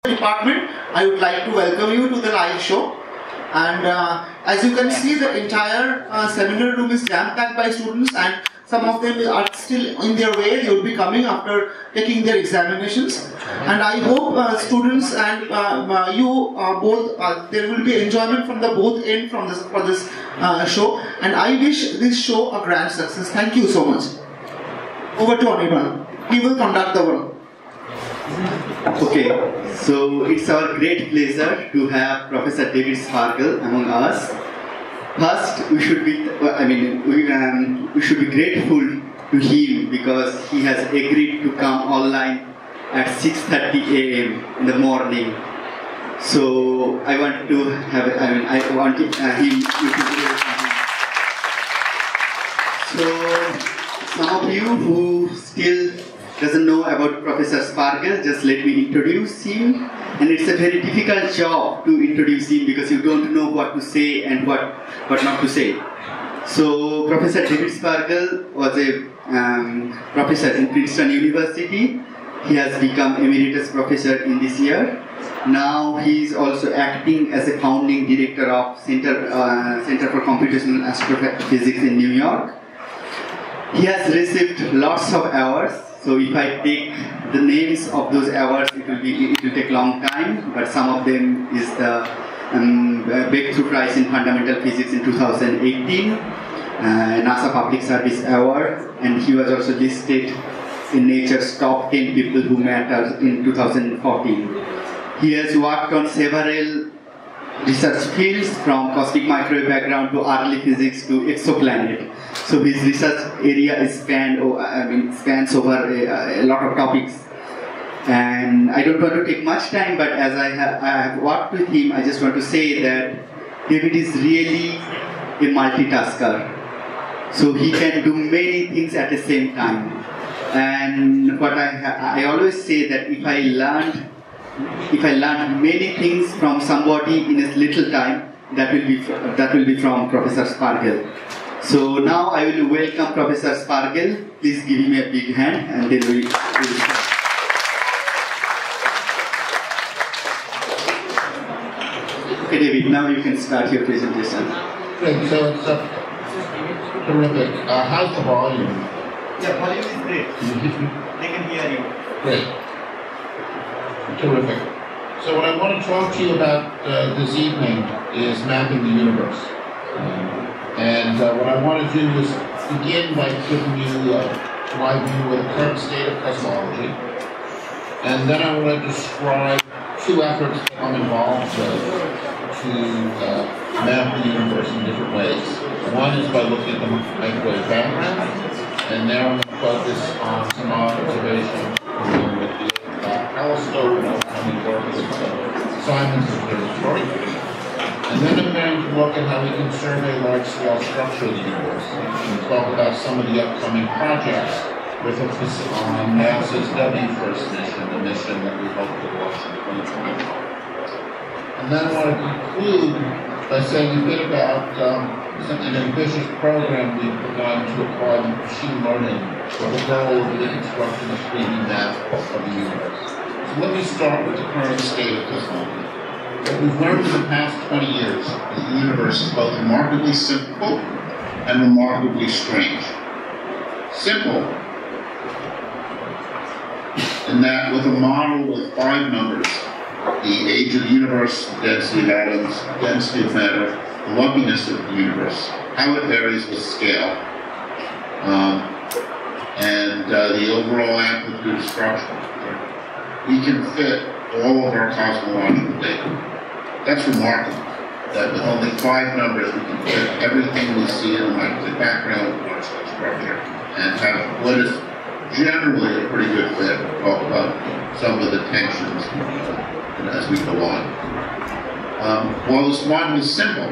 Department, I would like to welcome you to the live show. And as you can see, the entire seminar room is jam-packed by students, and some of them are still in their way. They will be coming after taking their examinations. And I hope students and you both, there will be enjoyment from the both end for this show. And I wish this show a grand success. Thank you so much. Over to Anirban. He will conduct the one. Okay, so it's our great pleasure to have Professor David Spergel among us. First, we should be, we should be grateful to him because he has agreed to come online at 6:30 a.m. in the morning. So I want to have, I want him to be here. So some of you who still doesn't know about Professor Spergel, just let me introduce him. And it's a very difficult job to introduce him because you don't know what to say and what not to say. So Professor David Spergel was a professor in Princeton University. He has become emeritus professor in this year. Now he is also acting as a founding director of Center for Computational Astrophysics in New York. He has received lots of awards. So if I take the names of those awards, it will take a long time, but some of them is the Breakthrough Prize in Fundamental Physics in 2018, NASA Public Service Award, and he was also listed in Nature's top 10 people who matter in 2014. He has worked on several research fields from cosmic microwave background to early physics to exoplanet. So his research area spans over a lot of topics. And I don't want to take much time, but as I have worked with him, I just want to say that David is really a multitasker. So he can do many things at the same time. And what I always say that if I learned many things from somebody in a little time, that will be from Professor Spergel. So now I will welcome Professor Spergel. Please give him a big hand, and then we will start. Okay, David, now you can start your presentation. Great, so it's terrific. How's the volume? Yeah, volume is great. They can hear you. Great. Terrific. So what I want to talk to you about this evening is mapping the universe. And what I want to do is begin by giving you my view of the current state of cosmology. And then I want to describe two efforts that I'm involved with to map the universe in different ways. One is by looking at the microwave background, and there I'm going to focus on some observation with the telescope and we work with Simon's observatory. And then I'm going to look at how we can survey large-scale structure of the universe and talk about some of the upcoming projects with a focus on NASA's W-FIRST mission, the mission that we hope to launch in 2021. And then I want to conclude by saying a bit about an ambitious program we've begun to apply machine learning for the goal of reconstructing a 3D map of the universe. So let me start with the current state of cosmology. What we've learned in the past 20 years is the universe is both remarkably simple and remarkably strange. Simple, in that with a model with 5 numbers, the age of the universe, the density of atoms, the density of matter, the lumpiness of the universe, how it varies with scale, and the overall amplitude of structure. We can fit all of our cosmological data. That's remarkable, that with only 5 numbers we can fit everything we see in the microwave background of large-scale structure and have what is generally a pretty good fit. We'll talk about some of the tensions as we go on. While this model is simple,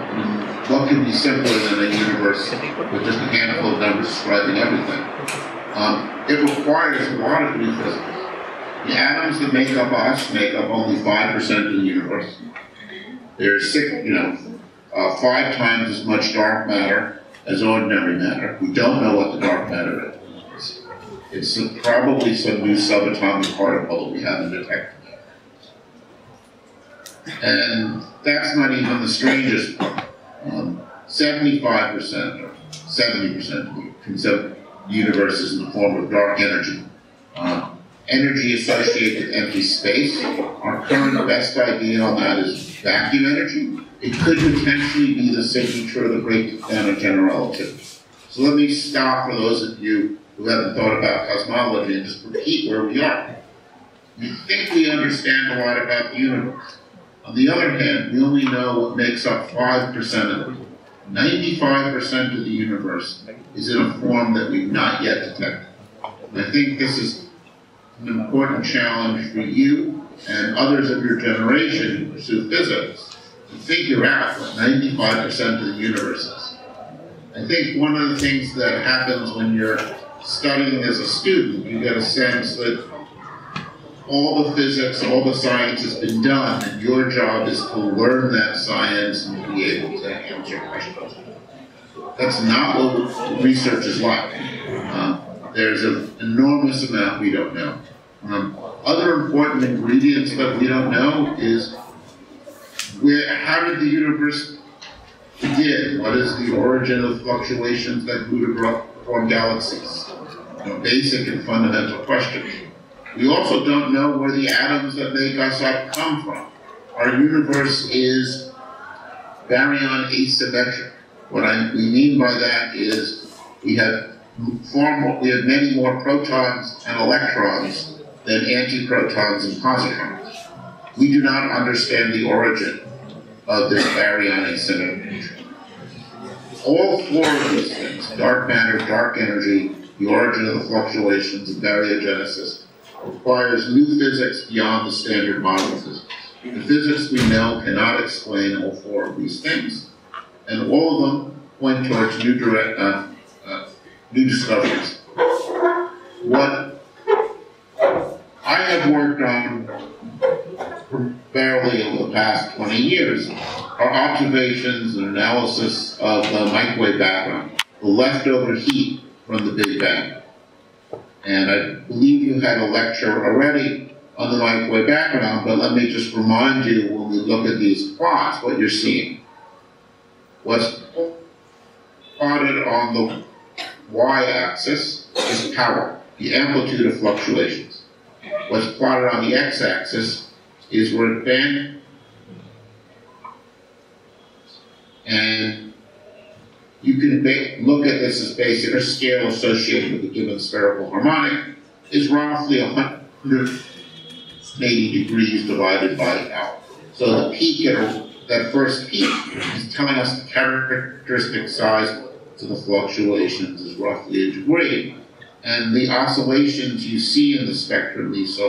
what can be simpler than a universe with just a handful of numbers describing everything? It requires a lot of new physics. The atoms that make up us make up only 5% of the universe. There's 5 times as much dark matter as ordinary matter. We don't know what the dark matter is. It's probably some new subatomic particle that we haven't detected. And that's not even the strangest part. 75% or 70% of the universe is in the form of dark energy. Energy associated with empty space. Our current best idea on that is vacuum energy. It could potentially be the signature of the breakdown of general relativity. So let me stop for those of you who haven't thought about cosmology and just repeat where we are. We think we understand a lot about the universe. On the other hand, we only know what makes up 5% of it. 95% of the universe is in a form that we've not yet detected. And I think this is an important challenge for you and others of your generation who pursue physics to figure out what 95% of the universe is. I think one of the things that happens when you're studying as a student, you get a sense that all the physics, all the science has been done, and your job is to learn that science and to be able to answer questions. That's not what research is like. There's an enormous amount we don't know. Other important ingredients that we don't know is how did the universe begin? What is the origin of fluctuations that grew to form galaxies? Basic and fundamental questions. We also don't know where the atoms that make us up come from. Our universe is baryon asymmetric. What we mean by that is we have many more protons and electrons than antiprotons and positons. We do not understand the origin of this baryon asymmetry. All four of these things, dark matter, dark energy, the origin of the fluctuations, and baryogenesis, requires new physics beyond the standard model of physics. The physics we know cannot explain all four of these things, and all of them point towards new discoveries. What I have worked on primarily over the past 20 years are observations and analysis of the microwave background, the leftover heat from the Big Bang. And I believe you had a lecture already on the microwave background, but let me just remind you when we look at these plots, what you're seeing. What's plotted on the y-axis is power, the amplitude of fluctuations. What's plotted on the x-axis is where it bent, and you can look at this as basic. A scale associated with a given spherical harmonic is roughly 180 degrees divided by L. So the peak, that first peak, is telling us the characteristic size to the fluctuations is roughly a degree. And the oscillations you see in the spectrum, these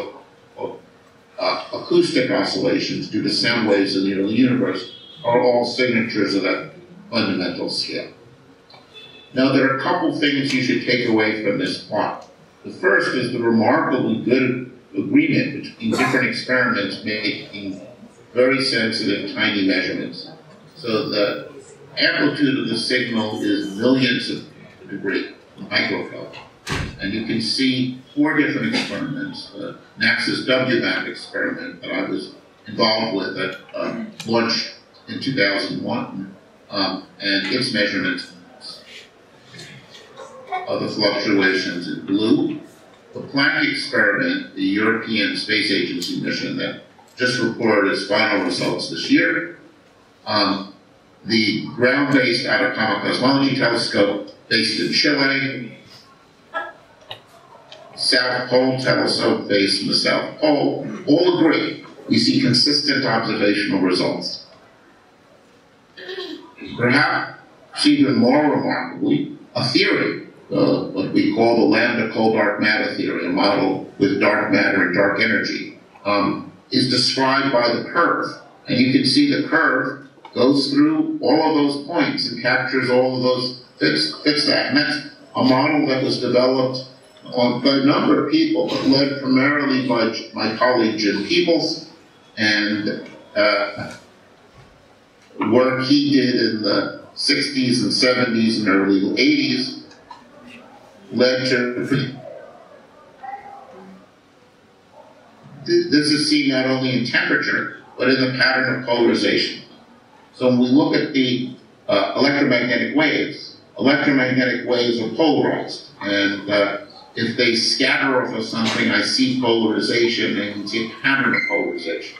acoustic oscillations due to sound waves in the early universe, are all signatures of that fundamental scale. Now, there are a couple things you should take away from this plot. The first is the remarkably good agreement between different experiments making very sensitive, tiny measurements. So the amplitude of the signal is millions of a degree, microcode. And you can see 4 different experiments. NASA's WMAP experiment that I was involved with at launch in 2001, and its measurements of the fluctuations in blue. The Planck experiment, the European Space Agency mission that just reported its final results this year. The ground-based atomic cosmology telescope based in Chile. South Pole telescope based in the South Pole, all agree. We see consistent observational results. Perhaps even more remarkably, a theory, what we call the lambda cold dark matter theory, a model with dark matter and dark energy, is described by the curve. And you can see the curve goes through all of those points and captures all of those fits that. And that's a model that was developed by a number of people, but led primarily by my colleague Jim Peebles, and work he did in the 60s and 70s and early 80s led to this is seen not only in temperature, but in the pattern of polarization. So when we look at the electromagnetic waves are polarized, and if they scatter off of something, I see polarization, and you can see a pattern of polarization.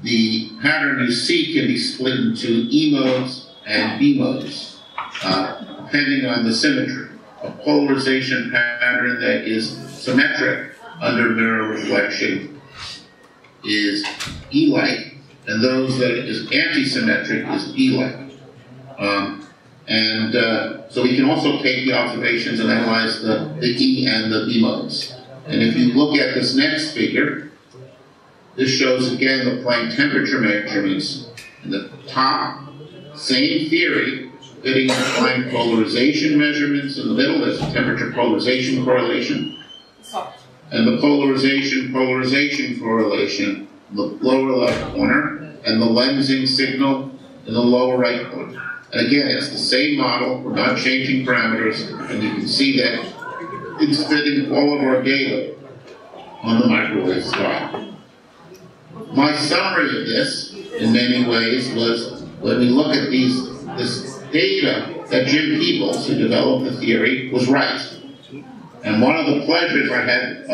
The pattern you see can be split into E modes and B modes, depending on the symmetry. A polarization pattern that is symmetric under mirror reflection is E-like, and those that is anti-symmetric is B-like. So we can also take the observations and analyze the E and the B modes. And if you look at this next figure, this shows again the plane temperature measurements. In the top, same theory, fitting the plane polarization measurements. In the middle, there's a temperature polarization correlation. And the polarization correlation in the lower left corner, and the lensing signal in the lower right corner. And again, it's the same model, we're not changing parameters, and you can see that it's fitting all of our data on the microwave sky. My summary of this, in many ways, was when we look at this data that Jim Peebles, who developed the theory, was right. And one of the pleasures I had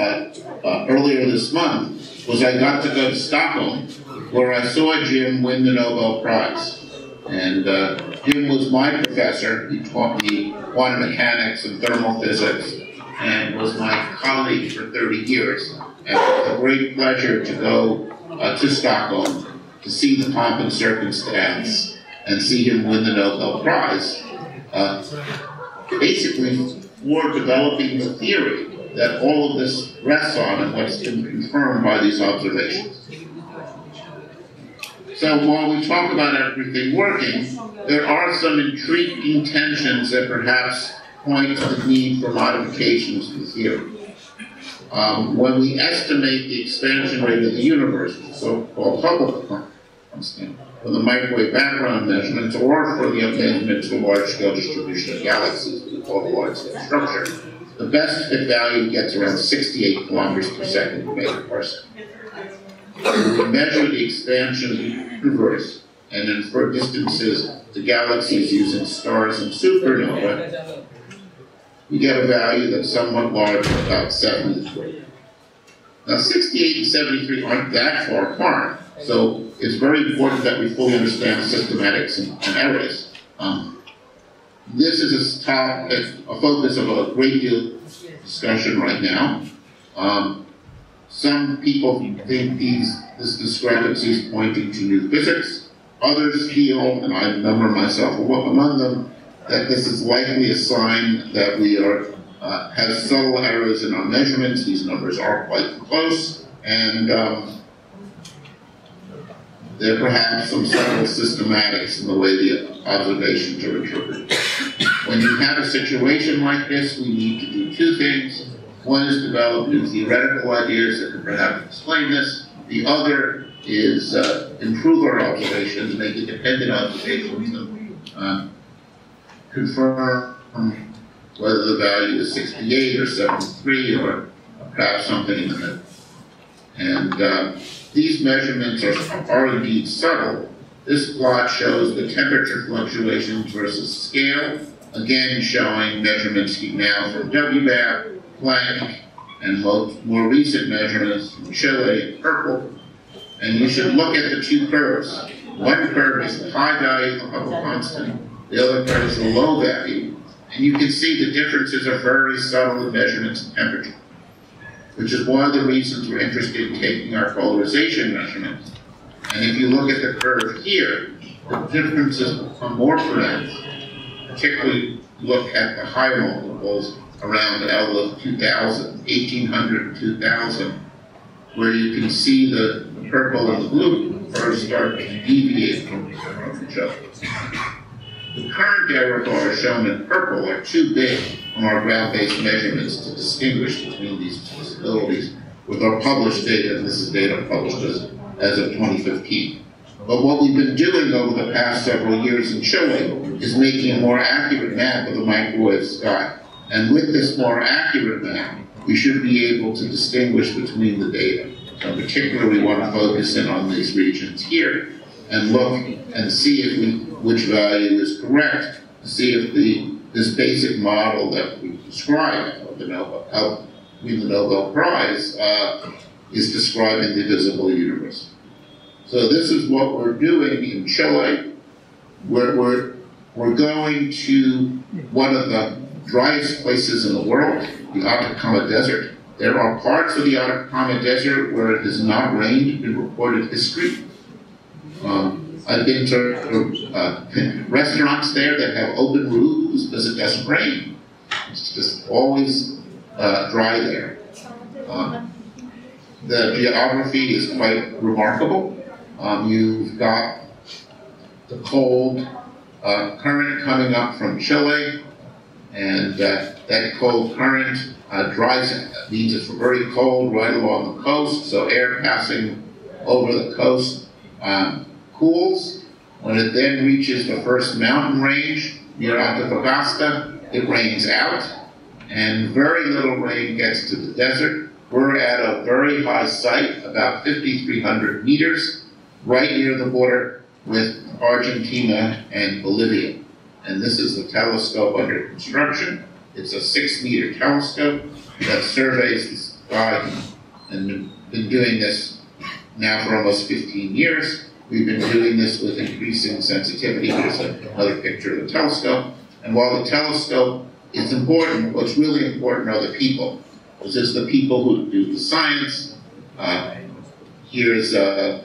earlier this month was I got to go to Stockholm, where I saw Jim win the Nobel Prize. And Jim was my professor. He taught me quantum mechanics and thermal physics, and was my colleague for 30 years. And it was a great pleasure to go to Stockholm to see the pomp and circumstance and see him win the Nobel Prize. Basically, for developing the theory that all of this rests on and what's been confirmed by these observations. So while we talk about everything working, there are some intriguing tensions that perhaps point to the need for modifications to the theory. When we estimate the expansion rate of the universe, so-called Hubble constant, for the microwave background measurements, or for the measurements of large-scale distribution of galaxies, we call the large-scale structure, the best fit value gets around 68 kilometers per second per megaparsec. When we measure the expansion of the universe and infer distances to galaxies using stars and supernova, we get a value that's somewhat larger, about 73. Now, 68 and 73 aren't that far apart, so it's very important that we fully understand systematics and errors. This is a focus of a great deal of discussion right now. Some people think this discrepancy is pointing to new physics. Others feel, and I number myself among them, that this is likely a sign that we have subtle errors in our measurements. These numbers are quite close, and there are perhaps some subtle systematics in the way the observations are interpreted. When you have a situation like this, we need to do two things. One is develop new theoretical ideas that can perhaps explain this. The other is improve our observations, make independent observations, and confirm whether the value is 68 or 73 or perhaps something in the middle. And these measurements are indeed subtle. This plot shows the temperature fluctuations versus scale, again showing measurements now from WBAP, Planck, and more recent measurements from Chile in purple. And you should look at the two curves. One curve is the high value of the Hubble constant, the other curve is the low value. And you can see the differences are very subtle in measurements and temperature, which is one of the reasons we're interested in taking our polarization measurements. And if you look at the curve here, the differences become more pronounced, particularly look at the high multiples around L of 2000, 1800 and 2000, where you can see the purple and the blue first start to deviate from each other. The current error bars shown in purple are too big on our ground-based measurements to distinguish between these possibilities with our published data, and this is data published as of 2015. But what we've been doing over the past several years in Chile is making a more accurate map of the microwave sky. And with this more accurate map, we should be able to distinguish between the data. particularly we want to focus in on these regions here and look and see if which value is correct, to see if this basic model that we described of the Nobel Prize is describing the visible universe. So this is what we're doing in Chile. We're going to one of the driest places in the world, the Atacama Desert. There are parts of the Atacama Desert where it has not rained in recorded history. I've been to restaurants there that have open roofs because it doesn't rain. It's just always dry there. The geography is quite remarkable. You've got the cold current coming up from Chile, and that cold current dries it. That means it's very cold right along the coast, so air passing over the coast cools. When it then reaches the first mountain range near Antofagasta, it rains out, and very little rain gets to the desert. We're at a very high site, about 5,300 meters, right near the border with Argentina and Bolivia. And this is the telescope under construction. It's a 6-meter telescope that surveys the sky, and been doing this now for almost 15 years. We've been doing this with increasing sensitivity. Here's another picture of the telescope. And while the telescope is important, what's really important are the people. This is the people who do the science. Here's a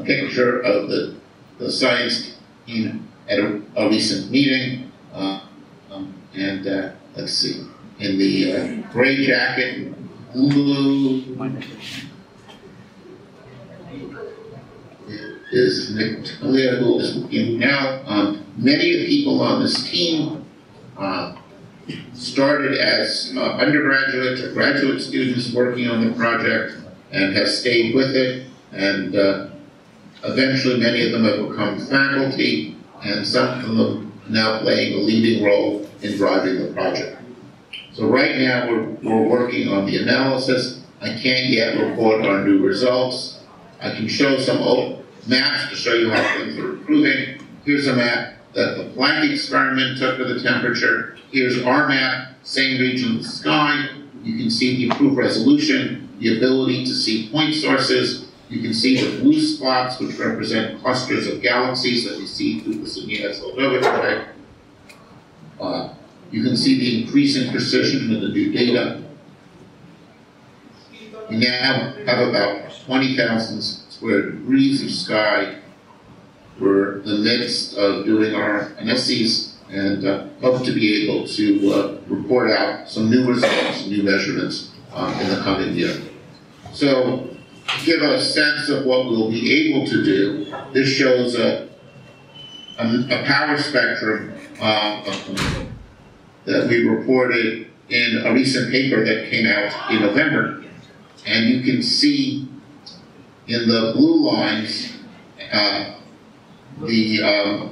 picture of the science team at a recent meeting. Let's see, in the gray jacket, blue is Nicolia, who is in now. Many of the people on this team started as undergraduate or graduate students working on the project and have stayed with it, and eventually many of them have become faculty, and some of them now playing a leading role in driving the project. So right now we're working on the analysis. I can't yet report on new results. I can show some old maps to show you how things are improving. Here's a map that the Planck experiment took of the temperature. Here's our map, same region of the sky. You can see the improved resolution, the ability to see point sources. You can see the blue spots, which represent clusters of galaxies that we see through the Sunyaev-Slodova array. You can see the increasing precision of the new data. We now have about 20,000 square degrees of sky. We're in the midst of doing our analyses and hope to be able to report out some new results, new measurements in the coming year. So, to give a sense of what we'll be able to do, this shows a power spectrum that we reported in a recent paper that came out in November. And you can see in the blue lines the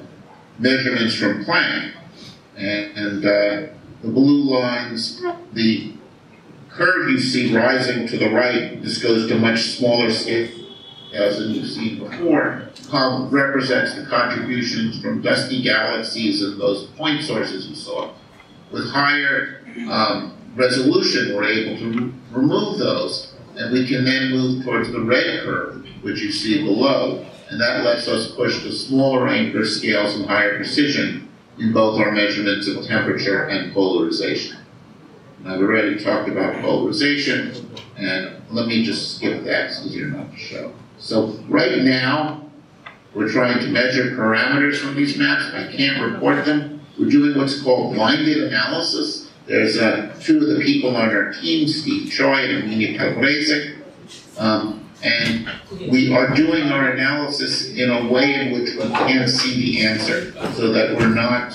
measurements from Planck. And the blue lines, the curve you see rising to the right, this goes to much smaller scale as you've seen before, represents the contributions from dusty galaxies and those point sources you saw. With higher resolution, we're able to remove those, and we can then move towards the red curve, which you see below, and that lets us push to smaller anchor scales and higher precision in both our measurements of temperature and polarization. I've already talked about polarization, and let me just skip that, it's easier not to show. So right now, we're trying to measure parameters from these maps. I can't report them. We're doing what's called blinded analysis. There's two of the people on our team, Steve Choi and Amelia Calbrese, and we are doing our analysis in a way in which we can see the answer, so that we're not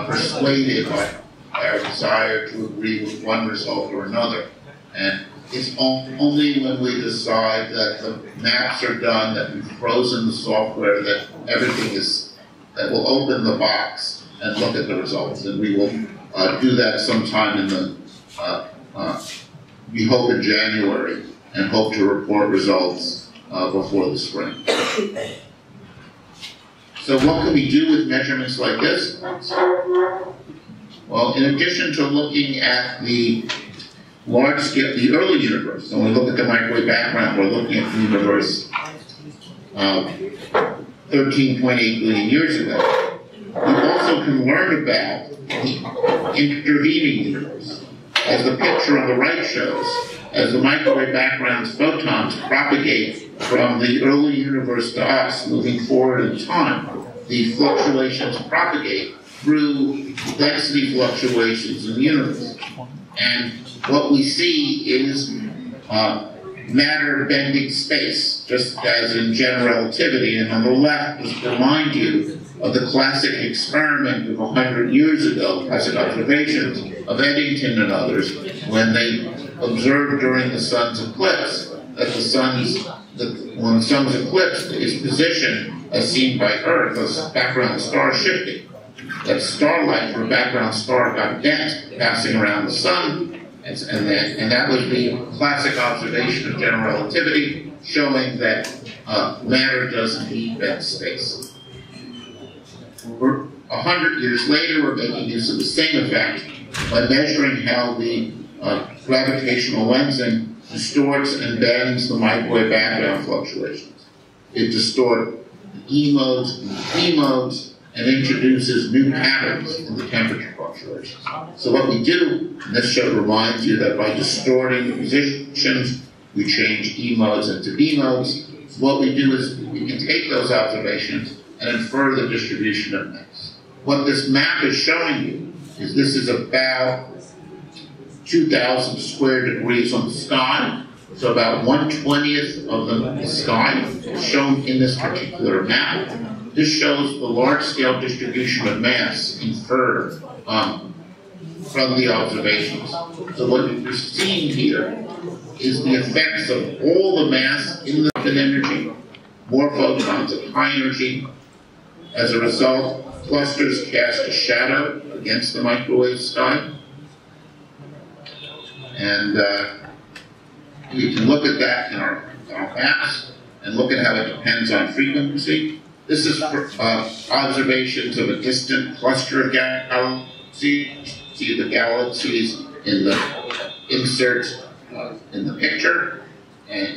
persuaded by our desire to agree with one result or another. And it's only when we decide that the maps are done, that we've frozen the software, that everything is, that we'll open the box and look at the results. And we will do that sometime in the, we hope in January and hope to report results before the spring. So what can we do with measurements like this? Well, in addition to looking at the large scale, the early universe, when we look at the microwave background, we're looking at the universe 13.8 billion years ago. We also can learn about the intervening universe. As the picture on the right shows, as the microwave background's photons propagate from the early universe to us, moving forward in time, the fluctuations propagate through density fluctuations in the universe. And what we see is matter bending space, just as in general relativity. And on the left, just to remind you of the classic experiment of 100 years ago, classic observations of Eddington and others, when they observed during the sun's eclipse that when the sun was eclipsed, its position as seen by Earth as background star shifting. That starlight from a background star got bent passing around the sun, and that was the classic observation of general relativity, showing that matter does indeed bend space. 100 years later, we're making use of the same effect by measuring how the gravitational lensing distorts and bends the microwave background fluctuations. It distorts E modes and P modes and introduces new patterns in the temperature fluctuations. So what we do, and this show reminds you that by distorting the positions, we change E modes into B modes. So what we do is we can take those observations and infer the distribution of mass. What this map is showing you is this is about 2,000 square degrees on the sky, so about 1/20th of the sky is shown in this particular map. This shows the large-scale distribution of mass inferred from the observations. So what you're seeing here is the effects of all the mass in the energy, more photons of high energy. As a result, clusters cast a shadow against the microwave sky. And we can look at that in our maps and look at how it depends on frequency. This is observations of a distant cluster of galaxies. See the galaxies in the insert in the picture, and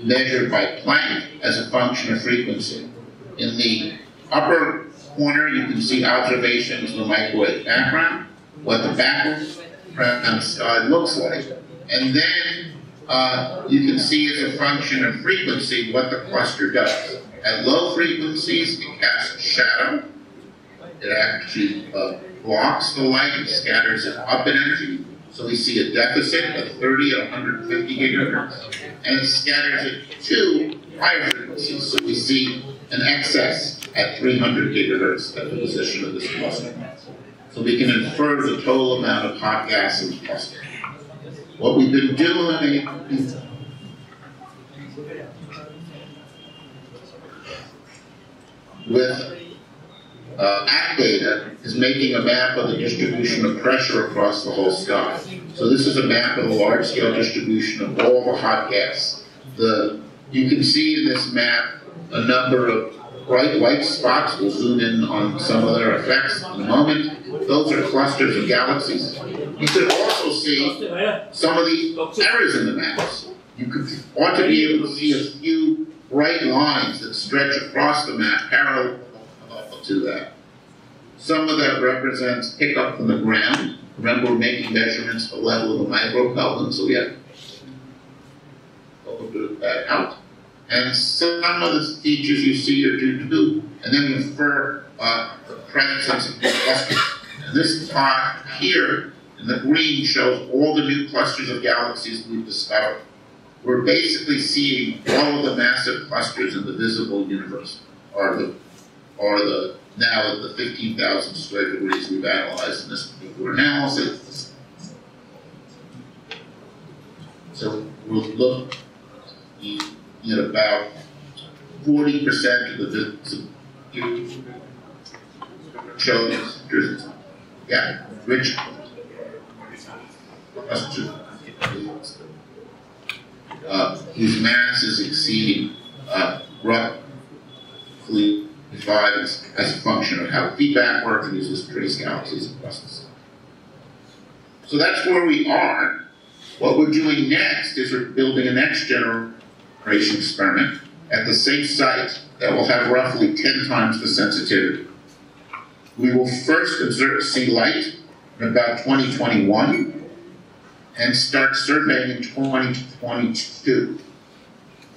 measured by Planck as a function of frequency. In the upper corner, you can see observations of the microwave background, what the background sky looks like, and then you can see as a function of frequency what the cluster does. At low frequencies, it casts a shadow. It actually blocks the light and scatters it up in energy. So we see a deficit at 30 and 150 gigahertz, and it scatters it to higher frequencies. So we see an excess at 300 gigahertz at the position of this cluster. So we can infer the total amount of hot gas in the cluster. What we've been doing with ACT data is making a map of the distribution of pressure across the whole sky. So this is a map of the large-scale distribution of all the hot gas. You can see in this map a number of bright white spots. We'll zoom in on some of their effects in a moment. Those are clusters of galaxies. You could also see some of the errors in the maps. You ought to be able to see a few bright lines that stretch across the map parallel to that. Some of that represents pickup from the ground. Remember, we're making measurements at the level of the microkelvin, so we have to do that out. And some of the features you see are due to, and then we infer the presence of clusters. And this plot here in the green shows all the new clusters of galaxies we've discovered. We're basically seeing all of the massive clusters in the visible universe, or the now the 15,000 square degrees we've analyzed in this particular analysis. So we'll look at about 40% of the visible shows rich clusters. whose mass is exceeding roughly 5 as a function of how feedback works and uses trace galaxies across the system. So that's where we are. What we're doing next is we're building a next generation experiment at the same site that will have roughly 10 times the sensitivity. We will first see light in about 2021 and start surveying in 2022.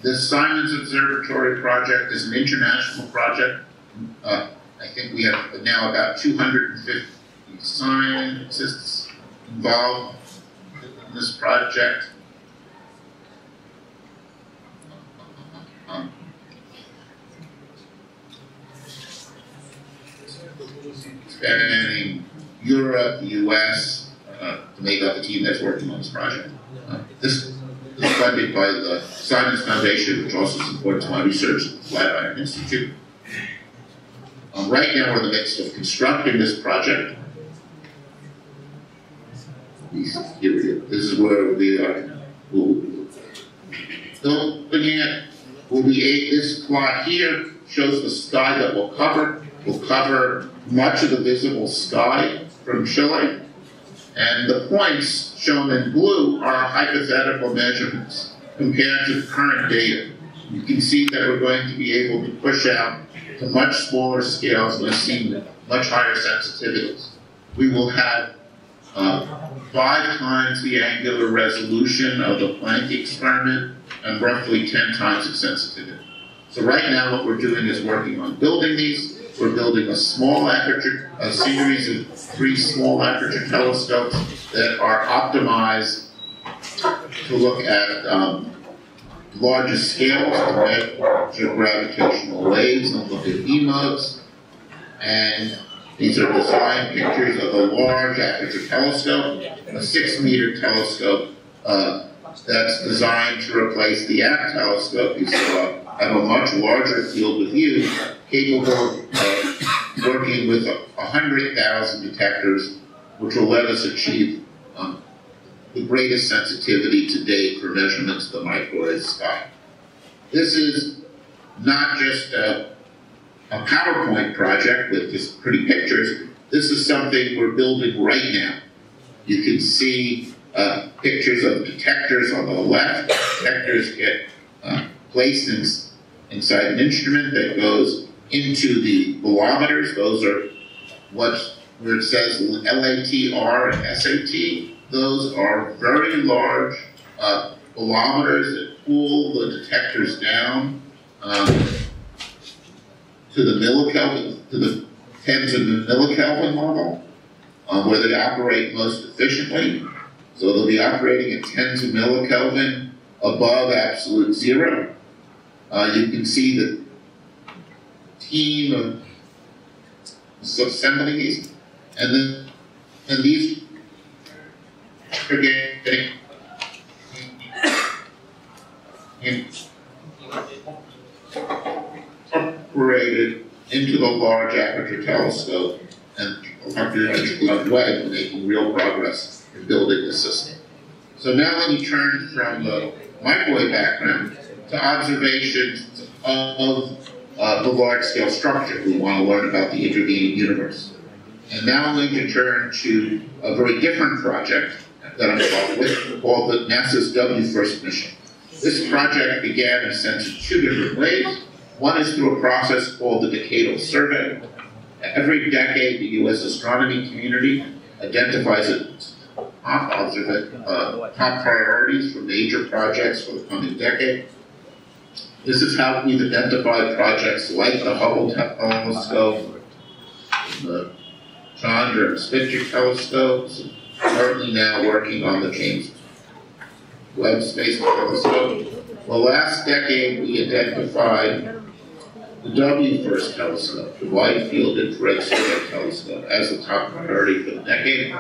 The Simons Observatory project is an international project. I think we have now about 250 scientists involved in this project. Spanning Europe, the US, to make up the team that's working on this project. This is funded by the Simons Foundation, which also supports my research at the Flatiron Institute. Right now we're in the midst of constructing this project. This is where we are. Building it will be this plot here shows the sky that will cover much of the visible sky from Chile, and the points shown in blue are hypothetical measurements compared to current data. You can see that we're going to be able to push out to much smaller scales and see much higher sensitivities. We will have 5 times the angular resolution of the Planck experiment and roughly 10 times its sensitivity. So right now what we're doing is working on building these. We're building a small aperture, a series of 3 small aperture telescopes that are optimized to look at larger scales, to measure gravitational waves and look at E-modes. And these are design pictures of a large aperture telescope, a 6-meter telescope that's designed to replace the App telescope you saw, have a much larger field of view, capable of working with 100,000 detectors, which will let us achieve the greatest sensitivity to date for measurements of the microwave sky. This is not just a PowerPoint project with just pretty pictures. This is something we're building right now. You can see pictures of detectors on the left. Detectors get placed inside an instrument that goes into the bolometers. Those are where it says LATR and SAT. Those are very large bolometers that pull the detectors down to the millikelvin, to the tens of millikelvin level, where they operate most efficiently. So they'll be operating at tens of millikelvin above absolute zero. You can see the team of assembling these, and these are getting incorporated into the large aperture telescope and way, making real progress in building the system. So now let me turn from the microwave background to observations of the large-scale structure. We want to learn about the intervening universe. And now I'm going to turn to a very different project that I'm involved with, called the NASA's W-FIRST mission. This project began in a sense in 2 different ways. One is through a process called the Decadal Survey. Every decade, the U.S. astronomy community identifies its top priorities for major projects for the coming decade. This is how we've identified projects like the Hubble telescope, the Chandra and Spitzer telescopes, and currently now working on the James Webb Space Telescope. Well, last decade we identified the W-FIRST telescope, the Wide Field Infrared Survey Telescope, as the top priority for the decade.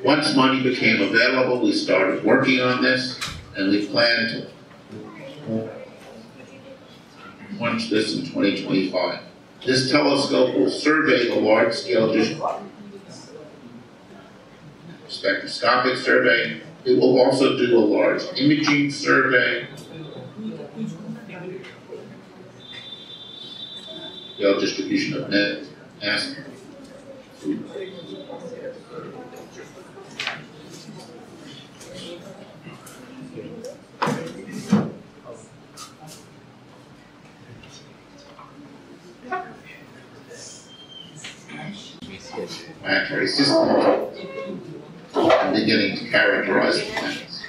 Once money became available, we started working on this, and we plan to launch this in 2025. This telescope will survey the large-scale spectroscopic survey It will also do a large imaging survey. The distribution of mass. Planetary system and beginning to characterize the planets.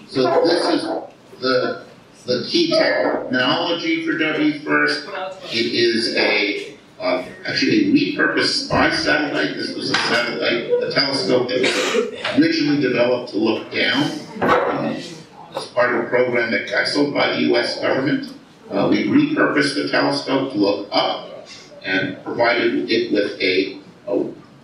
So this is the key technology for WFIRST. It is actually a repurposed spy satellite. This was a telescope that was originally developed to look down as part of a program that got sold by the U.S. government. We repurposed the telescope to look up and provided it with a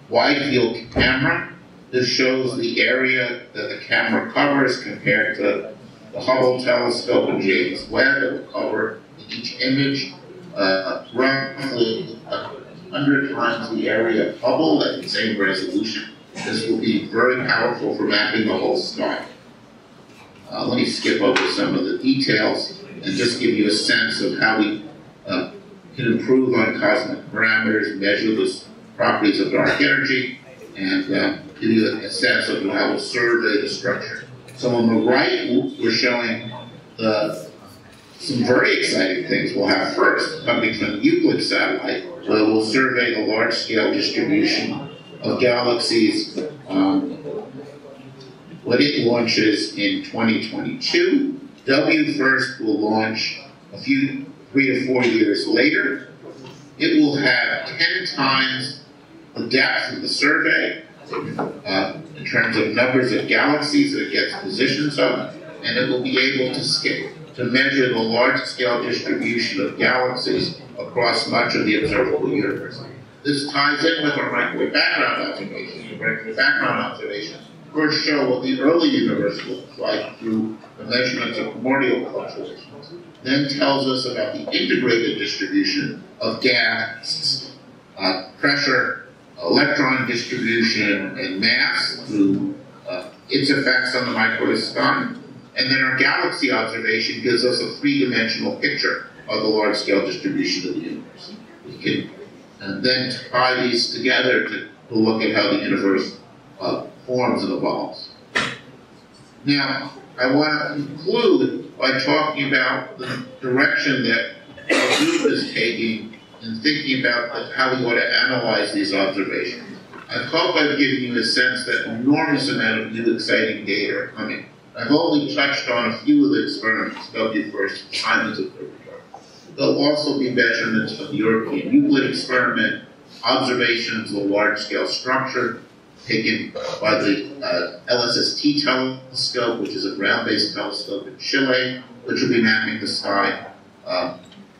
wide field camera. This shows the area that the camera covers compared to the Hubble telescope and James Webb. It will cover each image roughly 100 times the area of Hubble at the same resolution. This will be very powerful for mapping the whole sky. Let me skip over some of the details and just give you a sense of how we can improve on cosmic parameters, measure the properties of dark energy, and give you a sense of how we'll survey the structure. So on the right, we're showing some very exciting things we'll have first, coming from the Euclid satellite, where we'll survey the large-scale distribution of galaxies. When it launches in 2022, WFIRST will launch 3 to 4 years later. It will have 10 times the depth of the survey in terms of numbers of galaxies that it gets positions of, and it will be able to measure the large-scale distribution of galaxies across much of the observable universe. This ties in with our microwave background observations. The microwave background observations first show what the early universe looks like through the measurements of primordial fluctuations, then tells us about the integrated distribution of gas, pressure, electron distribution, and mass through its effects on the microwave sky. And then our galaxy observation gives us a three-dimensional picture of the large-scale distribution of the universe. We can then tie these together to look at how the universe forms and evolves. Now, I want to conclude by talking about the direction that the group is taking in thinking about how we want to analyze these observations. I hope I've given you a sense that an enormous amount of new exciting data are coming. I've only touched on a few of the experiments, WFIRST, Simon's Observatory. There'll also be measurements of the European Euclid experiment, observations of a large-scale structure taken by the LSST telescope, which is a ground-based telescope in Chile, which will be mapping the sky.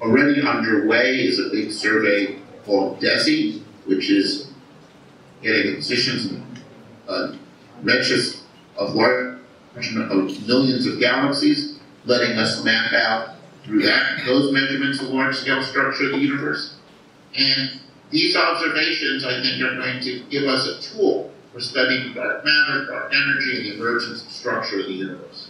Already underway is a big survey called DESI, which is getting the positions and redshifts of millions of galaxies, letting us map out through those measurements of large-scale structure of the universe. And these observations, I think, are going to give us a tool for studying dark matter, dark energy, and the emergence of structure of the universe.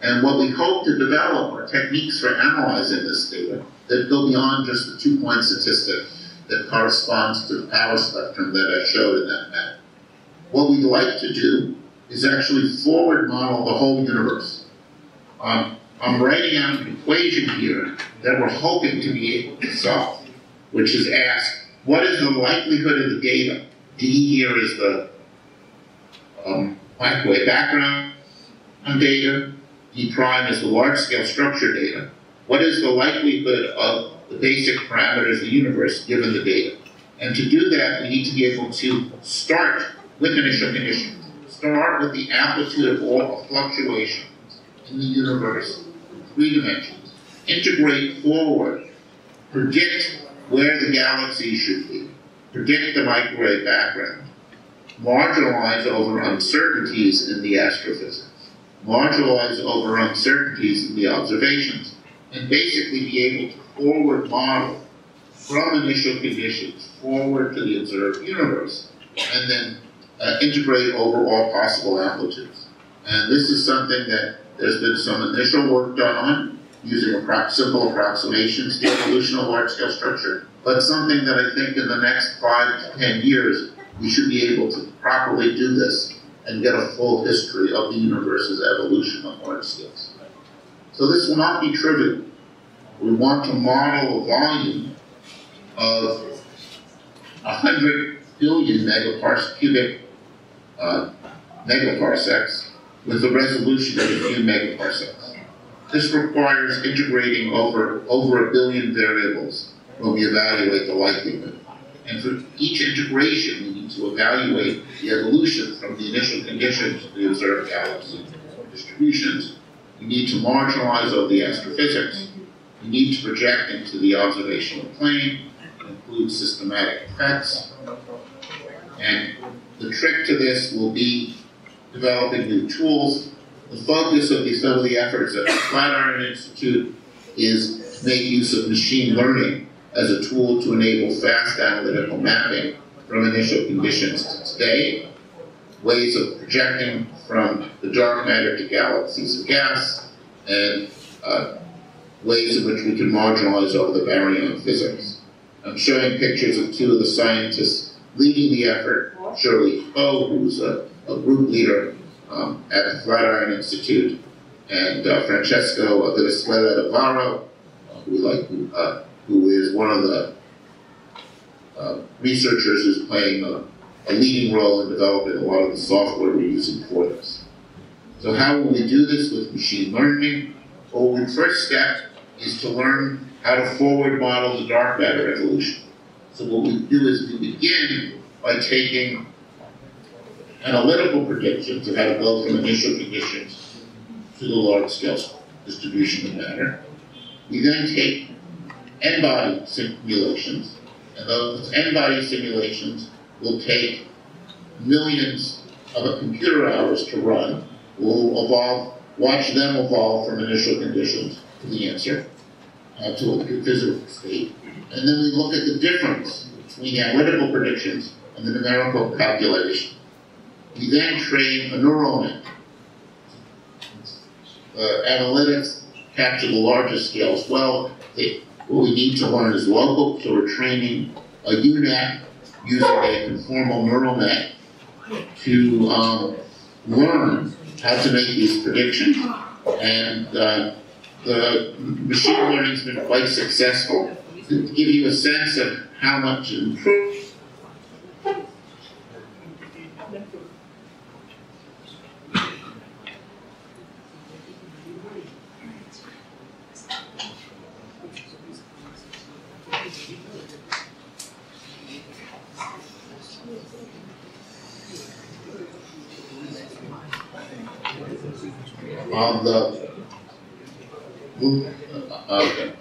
And what we hope to develop are techniques for analyzing this data that go beyond just the 2-point statistic that corresponds to the power spectrum that I showed in that map. What we'd like to do is actually forward model the whole universe. I'm writing out an equation here that we're hoping to be able to solve, which is ask, what is the likelihood of the data? D here is the microwave background data. D prime is the large-scale structure data. What is the likelihood of the basic parameters of the universe given the data? And to do that, we need to be able to start with initial conditions. Start with the amplitude of all fluctuations in the universe in 3 dimensions. Integrate forward. Predict where the galaxy should be. Predict the microwave background. Marginalize over uncertainties in the astrophysics. Marginalize over uncertainties in the observations. And basically be able to forward model from initial conditions forward to the observed universe. And then integrate over all possible amplitudes. And this is something that there's been some initial work done on, using simple approximations to the evolution of large-scale structure, but something that I think in the next 5 to 10 years, we should be able to properly do this and get a full history of the universe's evolution on large scales. So this will not be trivial. We want to model a volume of 100 billion cubic megaparsecs with a resolution of a few megaparsecs. This requires integrating over 1 billion variables when we evaluate the likelihood. And for each integration, we need to evaluate the evolution from the initial conditions of the observed galaxy distributions. We need to marginalize over the astrophysics. We need to project into the observational plane, include systematic effects. And the trick to this will be developing new tools. The focus of some of the efforts at the Flatiron Institute is to make use of machine learning as a tool to enable fast analytical mapping from initial conditions to today, ways of projecting from the dark matter to galaxies of gas, and ways in which we can marginalize over the baryon physics. I'm showing pictures of 2 of the scientists leading the effort, Shirley Poe, who's a group leader at the Flatiron Institute, and Francesco Navarro, who is one of the researchers who's playing a leading role in developing a lot of the software we're using for this. So how will we do this with machine learning? Well, the first step is to learn how to forward model the dark matter evolution. So what we do is we begin by taking analytical predictions of how to go from initial conditions to the large-scale distribution of matter. We then take n-body simulations, and those n-body simulations will take millions of computer hours to run. We'll watch them evolve from initial conditions to the answer, to a physical state. And then we look at the difference between the analytical predictions and the numerical calculation. We then train a neural net. Analytics capture the largest scales. Well, what we need to learn is local, so we're training a UNet using a conformal neural net to learn how to make these predictions. And the machine learning has been quite successful. To give you a sense of how much it improved,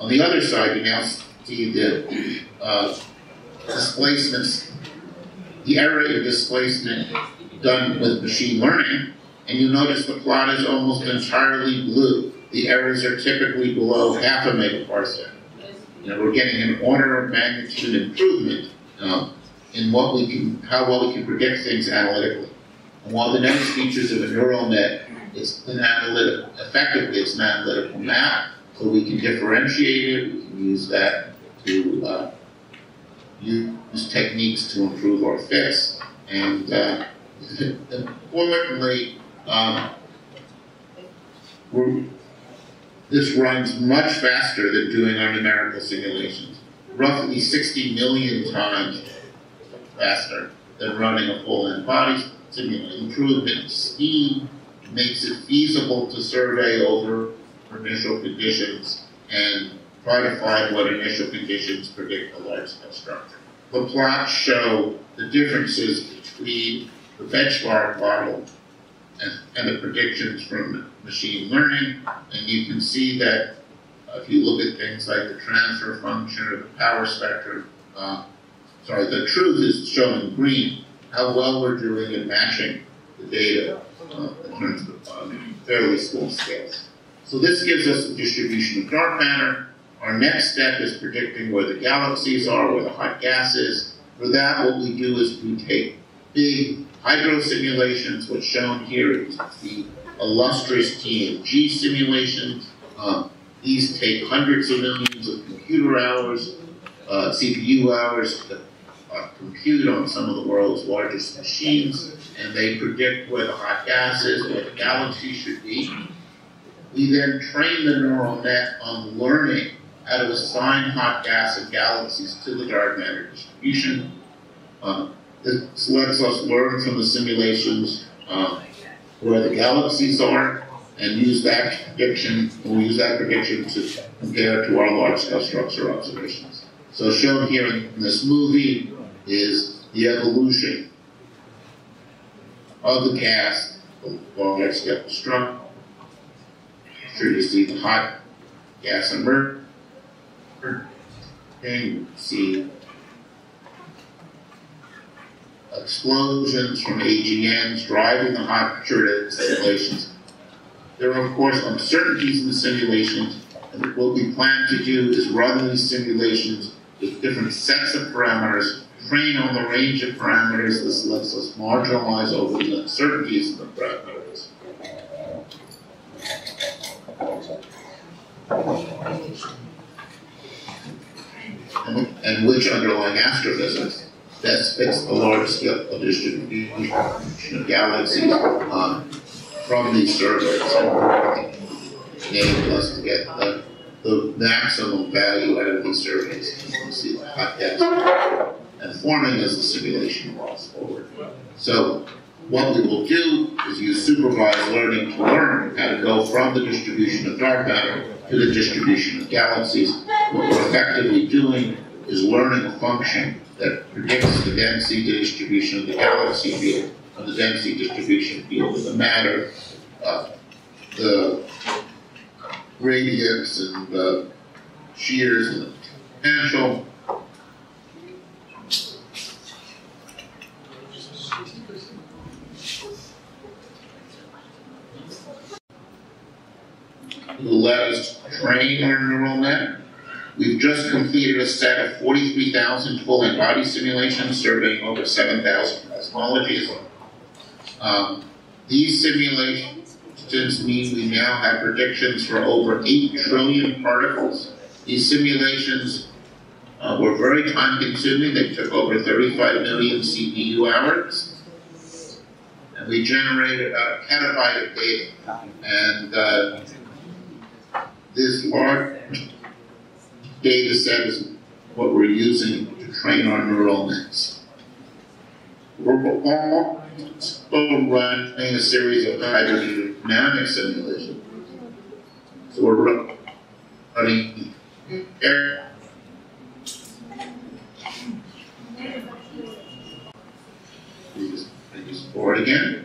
on the other side, you now see the displacements, the area of displacement done with machine learning, and you notice the plot is almost entirely blue. The errors are typically below half a megaparsec. We're getting an order of magnitude improvement in how well we can predict things analytically. And while the nice features of a neural net, it's an analytical map, so we can differentiate it. We can use that to use techniques to improve our fits. And importantly, this runs much faster than doing our numerical simulations, roughly 60 million times faster than running a full n-body simulation. Improvement in speed makes it feasible to survey over initial conditions and try to find what initial conditions predict a large-scale structure. The plots show the differences between the benchmark model and the predictions from machine learning, and you can see that if you look at things like the transfer function or the power spectrum, the truth is shown in green, how well we're doing in matching the data in terms of fairly small scales. So this gives us the distribution of dark matter. Our next step is predicting where the galaxies are, where the hot gas is. For that, what we do is we take big hydro simulations. What's shown here is the illustrious TMG simulations. These take hundreds of millions of computer hours, CPU hours to compute on some of the world's largest machines, and they predict where the hot gas is, where the galaxy should be. We then train the neural net on learning how to assign hot gas and galaxies to the dark matter distribution. This lets us learn from the simulations where the galaxies are, and use that prediction. We'll use that prediction to compare to our large-scale structure observations. So shown here in this movie is the evolution of the gas, the large-scale structure. Here you see the hot gas emerge. And you see explosions from AGNs driving the hot simulations. There are, of course, uncertainties in the simulations, and what we plan to do is run these simulations with different sets of parameters, train on the range of parameters. This lets us marginalize over the uncertainties in the parameters. And which underlying astrophysics best fits the large-scale distribution of galaxies from these surveys, enable us to get the maximum value out of these surveys. You can see the hot gas and forming as the simulation moves forward. So what we will do is use supervised learning to learn how to go from the distribution of dark matter to the distribution of galaxies. What we're effectively doing is learning a function that predicts the density distribution of the galaxy field, of the density distribution field of the matter, the gradients and the shears and the potential. It will let us train our neural net. We've just completed a set of 43,000 full and body simulations surveying over 7,000 cosmologies. These simulations mean we now have predictions for over 8 trillion particles. These simulations were very time-consuming. They took over 35 million CPU hours. And we generated about a petabyte of data. And this large data set is what we're using to train our neural nets. We're also running a series of hydrodynamic simulations. So we're running air. Use forward again.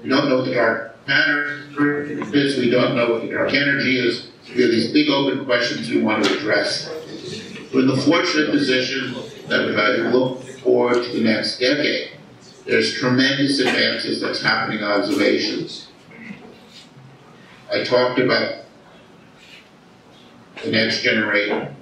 We don't know what the dark matter is. We don't know what the dark energy is. We have these big open questions we want to address. We're in the fortunate position that if I look forward to the next decade, there's tremendous advances that's happening in observations. I talked about the next generation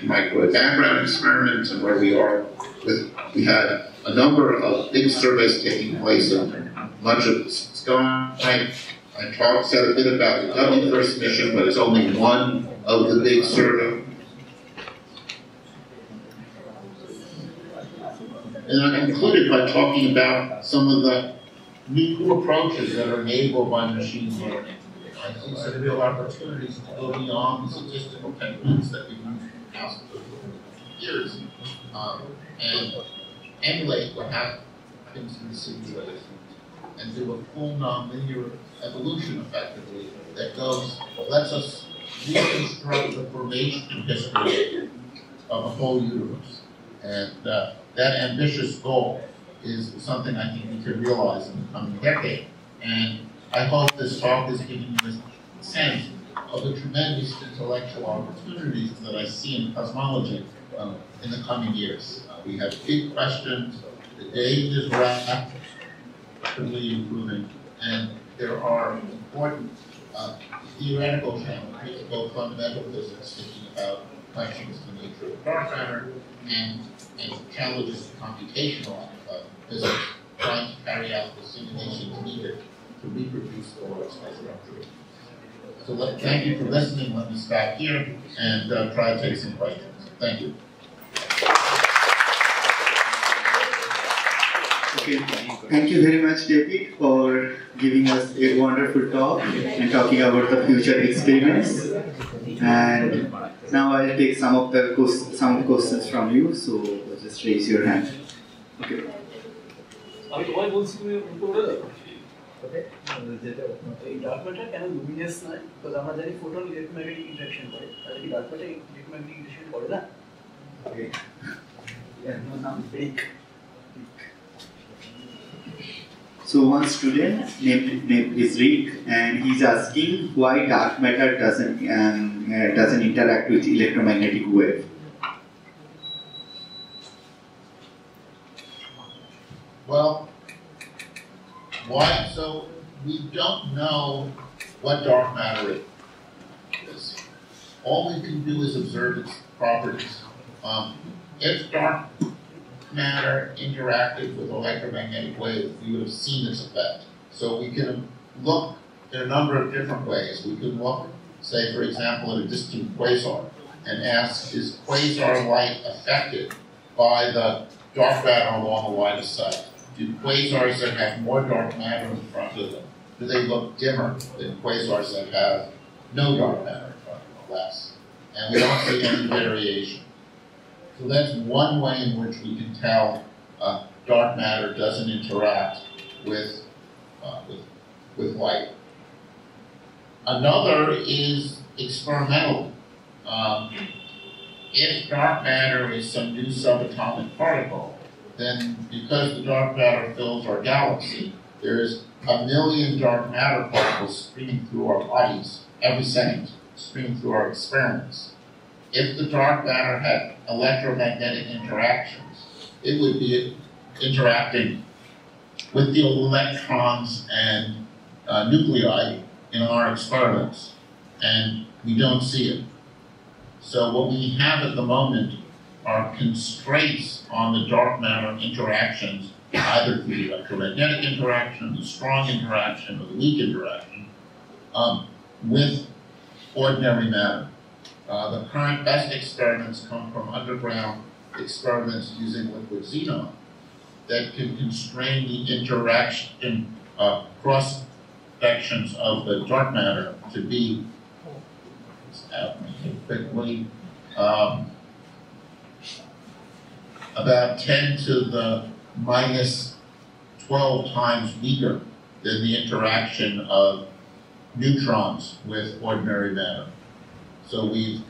microwave background experiments and where we are with. We had a number of big surveys taking place in much of the sky. I said a bit about the W-FIRST mission, but it's only one of the big surveys. And I concluded by talking about some of the new approaches that are enabled by machine learning. I see some real opportunities to go beyond the statistical techniques that we've used in the past years and emulate what happens in the simulations and do a full nonlinear evolution effectively that lets us reconstruct the formation history of a whole universe. And that ambitious goal is something I think we can realize in the coming decade. And I hope this talk is giving you a sense of the tremendous intellectual opportunities that I see in cosmology in the coming years. We have big questions. The data is rapidly improving, and there are important theoretical challenges, both fundamental physics, thinking about question is the nature of dark matter, and challenges of computational physics trying to carry out the simulations needed to reproduce the Lorentz structure. So thank you for listening. Let me stop here and try to take some questions. Thank you. Okay, thank you very much, David, for giving us a wonderful talk and talking about the future experiments. And now I'll take some questions from you. So just raise your hand. Okay. Dark matter কেন Luminous নয়? Because আমরা জানি photon electromagnetic interaction করে, তাহলে কি dark matter electromagnetic interaction করে না? So one student named is Rick, and he's asking why dark matter doesn't interact with electromagnetic wave. Well, why? So we don't know what dark matter is. All we can do is observe its properties. If dark matter interacted with electromagnetic waves, we would have seen its effect. So we can look in a number of different ways. We can look, say, for example, at a distant quasar and ask, is quasar light affected by the dark matter along the line of sight? Do quasars that have more dark matter in front of them, do they look dimmer than quasars that have no dark matter in front of them, less? And we don't see any variation. So that's one way in which we can tell dark matter doesn't interact with light. Another is experimental. If dark matter is some new subatomic particle, then because the dark matter fills our galaxy, there's 1 million dark matter particles streaming through our bodies every second, streaming through our experiments. If the dark matter had electromagnetic interactions, it would be interacting with the electrons and nuclei in our experiments, and we don't see it. So what we have at the moment are constraints on the dark matter interactions, either through the electromagnetic interaction, the strong interaction, or the weak interaction, with ordinary matter. The current best experiments come from underground experiments using liquid xenon that can constrain the interaction, cross-sections of the dark matter to be quickly about 10 to the minus 12 times weaker than the interaction of neutrons with ordinary matter. So we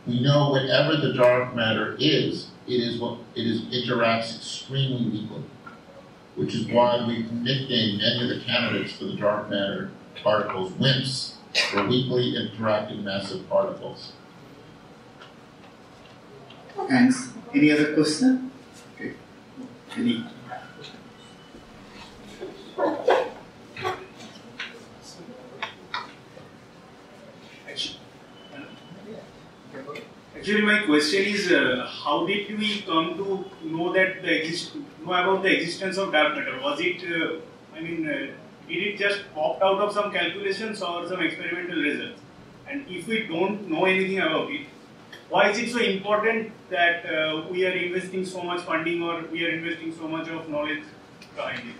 know whatever the dark matter is, it interacts extremely weakly, which is why we've nicknamed many of the candidates for the dark matter particles WIMPs, or weakly interacting massive particles. Thanks. Any other question? Okay. Any? Actually, my question is, how did we come to know about the existence of dark matter? Was it, did it just popped out of some calculations or some experimental results? And if we don't know anything about it, why is it so important that we are investing so much funding or we are investing so much of knowledge behind it?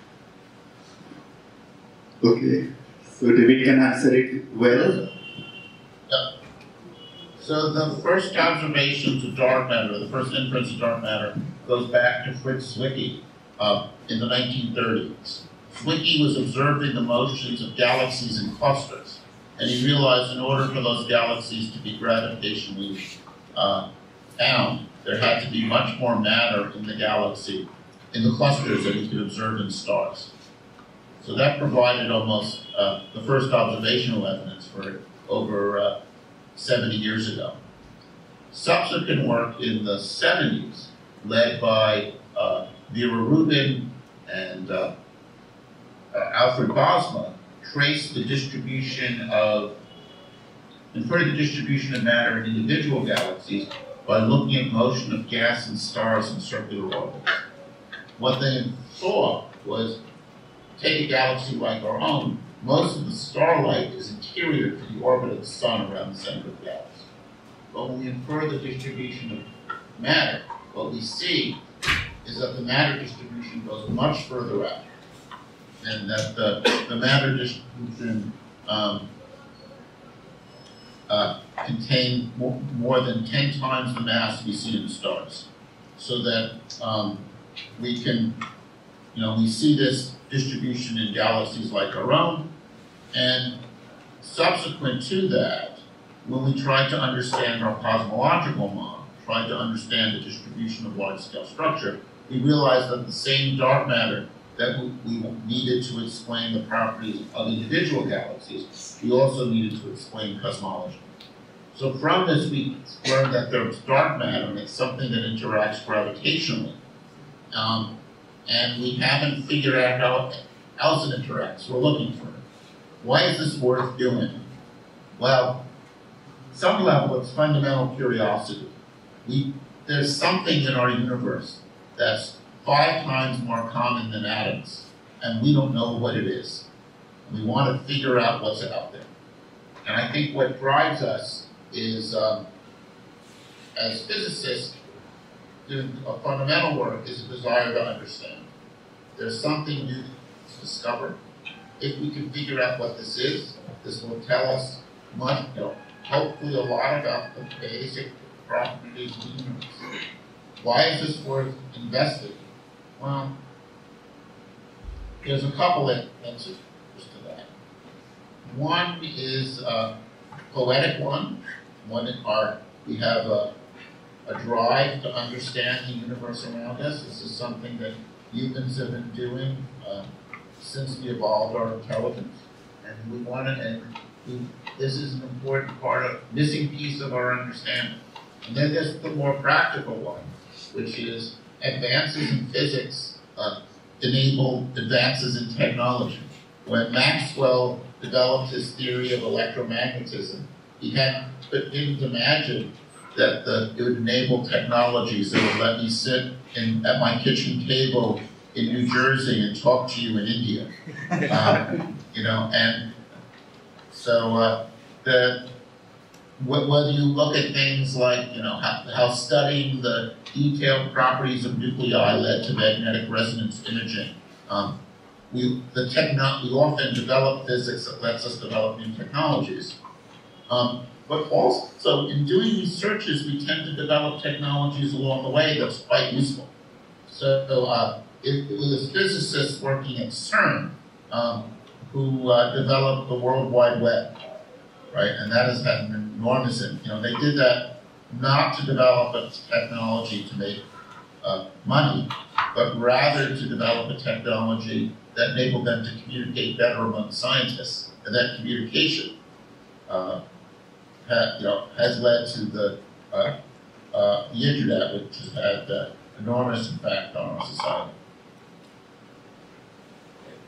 Okay, so David can answer it well. Yeah. So the first observations of dark matter, the first inference of dark matter, goes back to Fritz Zwicky in the 1930s. Zwicky was observing the motions of galaxies in clusters, and he realized in order for those galaxies to be gravitationally bound, there had to be much more matter in the galaxy, in the clusters that he could observe in stars. So that provided almost the first observational evidence for it over 70 years ago. Subsequent work in the 70s, led by Vera Rubin and Alfred Bosma, traced the distribution of infer the distribution of matter in individual galaxies by looking at motion of gas and stars in circular orbits. What they saw was, take a galaxy like our own, most of the starlight is interior to the orbit of the sun around the center of the galaxy. But when we infer the distribution of matter, what we see is that the matter distribution goes much further out, and that the matter distribution contain more than 10 times the mass we see in the stars. So that we can, we see this distribution in galaxies like our own, and subsequent to that, when we try to understand our cosmological model, try to understand the distribution of large-scale structure, we realized that the same dark matter that we needed to explain the properties of individual galaxies, we also needed to explain cosmology. So from this, we learned that there's dark matter, and it's something that interacts gravitationally. And we haven't figured out how else it interacts. We're looking for it. Why is this worth doing? Well, some level, it's fundamental curiosity. There's something in our universe that's 5 times more common than atoms, and we don't know what it is. We want to figure out what's out there. And I think what drives us is, as physicists, doing a fundamental work is a desire to understand. There's something new to discover. If we can figure out what this is, this will tell us much, hopefully a lot about the basic properties of the universe. Why is this worth investing? Well, there's a couple of answers to that. One is a poetic one. We have a drive to understand the universe around us. This is something that humans have been doing since we evolved our intelligence, and we want to. This is an important part of missing piece of our understanding. And then there's the more practical one, which is advances in physics enable advances in technology. When Maxwell developed his theory of electromagnetism, he didn't imagine that it would enable technologies that would let me sit at my kitchen table in New Jersey and talk to you in India. And so whether you look at things like, how studying the detailed properties of nuclei led to magnetic resonance imaging, we often develop physics that lets us develop new technologies. But also, in doing these searches, we tend to develop technologies along the way that's quite useful. So it was physicists working at CERN who developed the World Wide Web, right? And that has had an enormous impact. They did that not to develop a technology to make money, but rather to develop a technology that enabled them to communicate better among scientists. And that communication has led to the internet, which has had enormous impact on our society.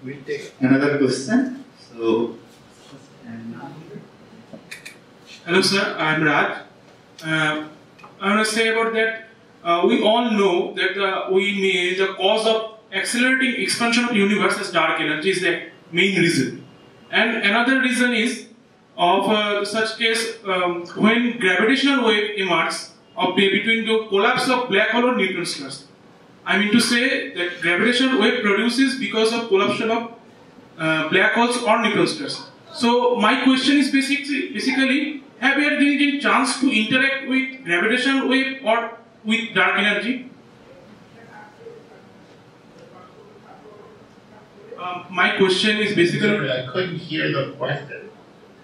We'll take another question. So, hello, sir. I'm Raj. I want to say about that. We all know that the cause of accelerating expansion of universe as dark energy is the main reason, and another reason is of such case when gravitational wave emerges between the collapse of black hole or neutron stars. I mean to say that gravitational wave produces because of collapse of black holes or neutron stars. So my question is basically, have you had any chance to interact with gravitational wave or with dark energy? My question is basically. Sorry, I couldn't hear the question.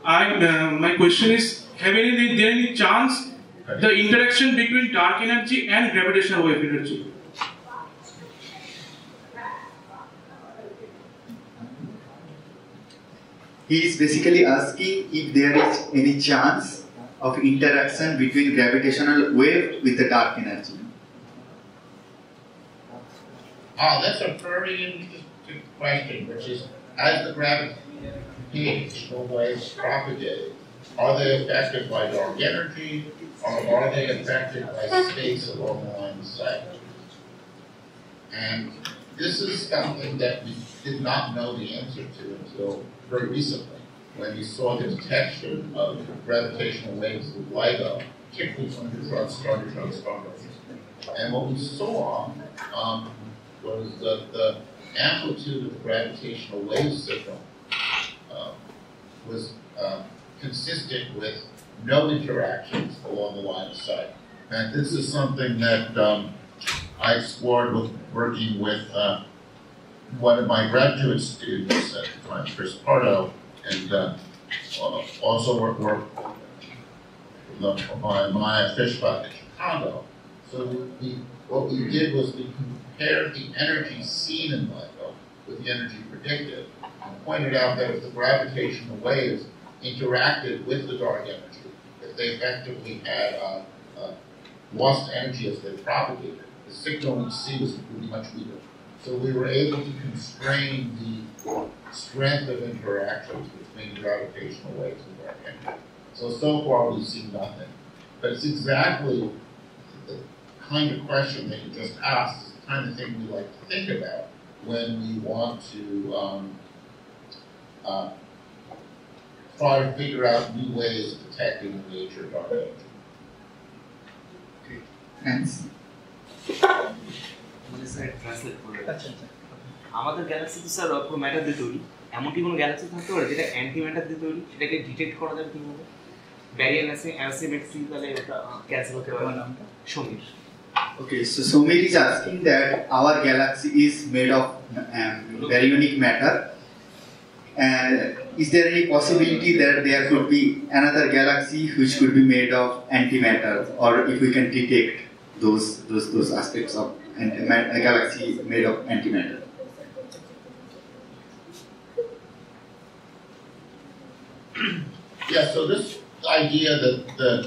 My question is, have there any chance the interaction between dark energy and gravitational wave energy? he is basically asking if there is any chance of interaction between gravitational wave with the dark energy. That's a very interesting question, which is, as the gravitational waves propagate, are they affected by dark energy, or are they affected by states along the line of sight? And this is something that we did not know the answer to until very recently, when we saw the detection of gravitational waves with LIGO, particularly when neutrons started transponders. And what we saw was that the amplitude of the gravitational wave signal was consistent with no interactions along the line of sight. And this is something that I explored with working with one of my graduate students at the time, Chris Pardo, and also worked with Maya Fishbach in Chicago. So what we did was we compared the energy seen in LIGO with the energy predicted, and pointed out that if the gravitational waves interacted with the dark energy, if they effectively had lost energy as they propagated, the signal we see was much weaker. So we were able to constrain the strength of interactions between gravitational waves and dark energy. So far we've seen nothing. But it's exactly the kind of question that you just asked, is the kind of thing we like to think about when we want to try to figure out new ways of detecting the nature of dark energy. Okay. Thanks. আমাদের Galaxy তো sir পুরো matter দিয়ে তৈরি, এমন কি কোনো Galaxy থাকতে পারে যেটা অ্যান্টি ম্যাটার দিয়ে তৈরি, সেটাকে ডিটেক্ট করা যাবে কিভাবে? ব্যারিয়ার অ্যাসিমেট্রি, তাহলে ওটা ক্যান্সেল হতে পারে। নামটা Samir. Okay, so Somir is asking that our galaxy is made of baryonic matter. Is there any possibility that there could be another galaxy which could be made of antimatter, or if we can detect those aspects of a galaxy made of antimatter? Yeah, so this idea that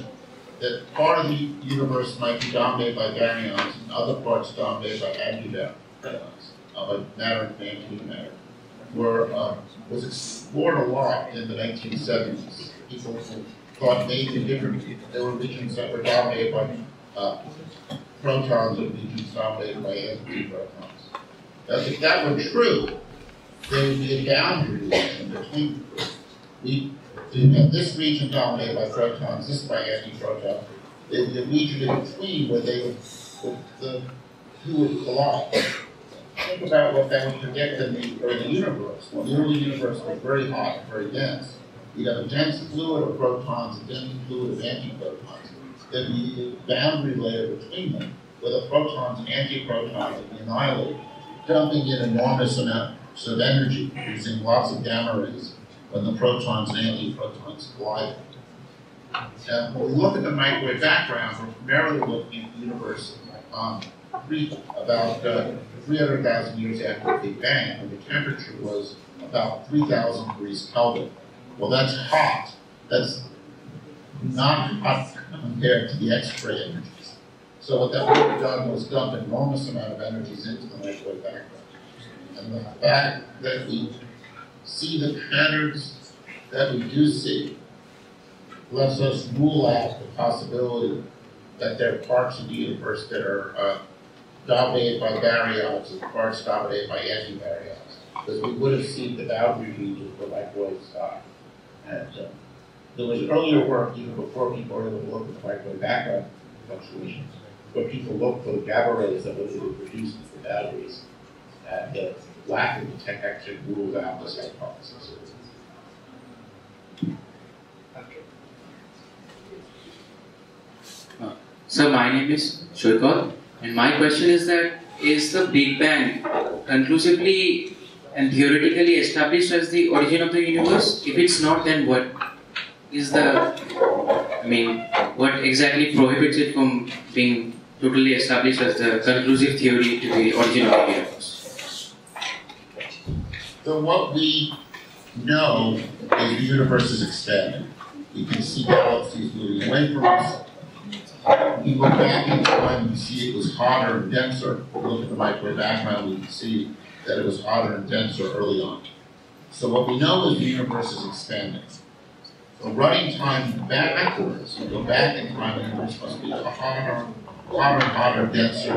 part of the universe might be dominated by baryons and other parts dominated by antibaryons, by matter and antimatter, was explored a lot in the 1970s. People thought maybe there were regions that were dominated by protons and regions dominated by antiprotons. Now, if that were true, there would be a boundary relation between this region dominated by protons, this by antiprotons. There would be a region in between where the two would collide. Think about what that would predict in the early universe. Well, the early universe was very hot and very dense. You'd have a dense fluid of protons, a dense fluid of antiprotons. There'd be a boundary layer between them, where the protons and antiprotons would be annihilated, dumping in enormous amounts of energy, producing lots of gamma rays when the protons and antiprotons collide. When we look at the microwave background, we're primarily looking at the universe about 300,000 years after the Big Bang, when the temperature was about 3,000 degrees Kelvin. Well, that's hot. That's not hot compared to the X-ray energies. So what that would have done was dump an enormous amount of energies into the microwave background. And the fact that we see the patterns that we do see lets us rule out the possibility that there are parts of the universe that are dominated by baryons and parts dominated by antibaryons, because we would have seen the boundary region for microwave sky. And there was earlier work, even before people were able to look at the microwave background fluctuations, where people looked for the gamma rays that would be produced from the batteries, and the lack of detection ruled out this hypothesis. So my name is Shoykot, and my question is that, is the Big Bang conclusively and theoretically established as the origin of the universe? If it's not, then what is what exactly prohibits it from being totally established as the conclusive theory to the origin of the universe? So what we know is the universe is expanding. We can see galaxies moving away from us. We look back in time, we see it was hotter and denser. If we look at the microwave background, we can see that it was hotter and denser early on. So what we know is the universe is expanding. So the running time backwards, you go back in time, the universe must be hotter, denser.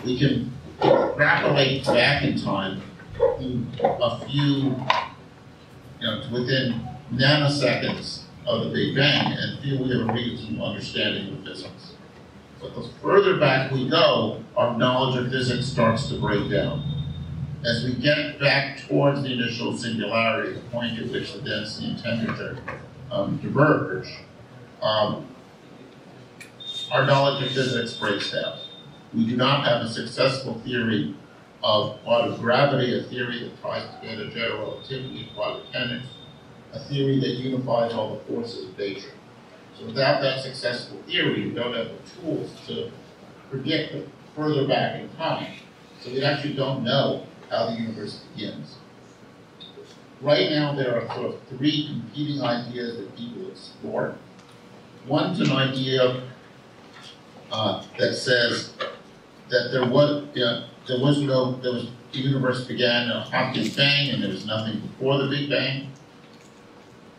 We can extrapolate back in time to a few, within nanoseconds of the Big Bang and feel we have a reasonable understanding of physics. But the further back we go, our knowledge of physics starts to break down. As we get back towards the initial singularity, the point at which the density and temperature diverge, our knowledge of physics breaks down. We do not have a successful theory of quantum gravity, a theory that tries to get a general relativity in quantum mechanics, a theory that unifies all the forces of nature. So without that successful theory, we don't have the tools to predict further back in time. So we actually don't know how the universe begins. Right now, there are sort of three competing ideas that people explore. One's an idea that says that the universe began a hot Big Bang and there was nothing before the Big Bang.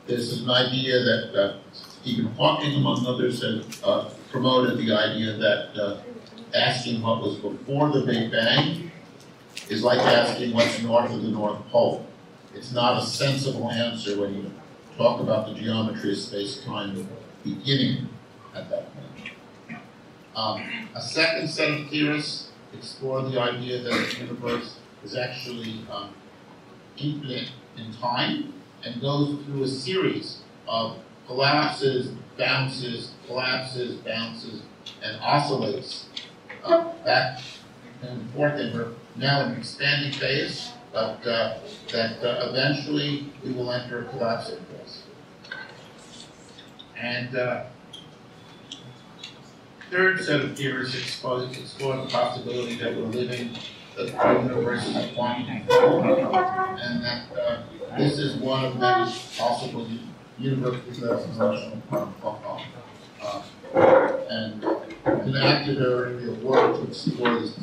This is an idea that Stephen Hawking, among others, have promoted the idea that asking what was before the Big Bang is like asking what's north of the North Pole. It's not a sensible answer when you talk about the geometry of space-time beginning at that point. A second set of theorists explore the idea that the universe is actually infinite in time and goes through a series of collapses, bounces, collapses, bounces, and oscillates back and forth. And we're now in an expanding phase, but that eventually we will enter a collapsing phase. And third set of theorists explore the possibility that we're living the universe is a quantum and that this is one of many possible universes that's and an active area in the world to explore these